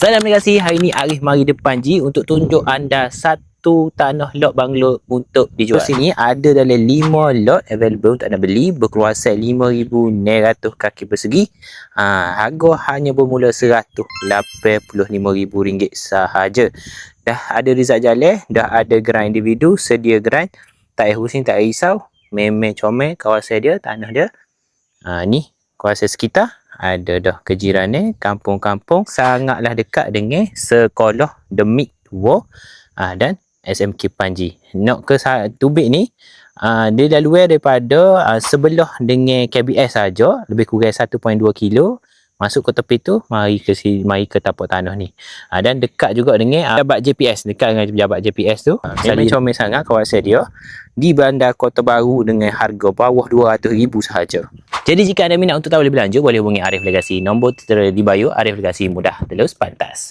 Salam legasi, hari ni Arif mari depan Ji untuk tunjuk anda satu tanah lot banglo untuk dijual. Di sini ada dalam 5 lot available untuk anda beli berkuasa 5,900 kaki persegi. Harga hanya bermula RM185,000 sahaja. Dah ada Rizal Jaleh, dah ada geran individu, sedia geran. Tak payah pusing, tak payah risau. Memang comel kawasan dia, tanah dia. Ni kawasan sekitar. Ada dah kejirannya, kampung-kampung sangatlah dekat dengan sekolah Demik 2 dan SMK Panji. Nak ke tubik ni, dia dah luar daripada sebelah dengan KBS saja, lebih kurang 1.2 kilo. Masuk ke tepi tu, mari ke tapak tanah ni. Dan dekat juga dengan jabat JPS, dekat dengan jabat JPS tu. Memang comel sangat kawasan dia. Di Bandar Kota Baru dengan harga bawah RM200,000 sahaja. Jadi jika anda minat untuk tahu lebih lanjut, boleh hubungi Arif Legasi. Nombor tertera di bio. Arif Legasi, mudah, telus, pantas.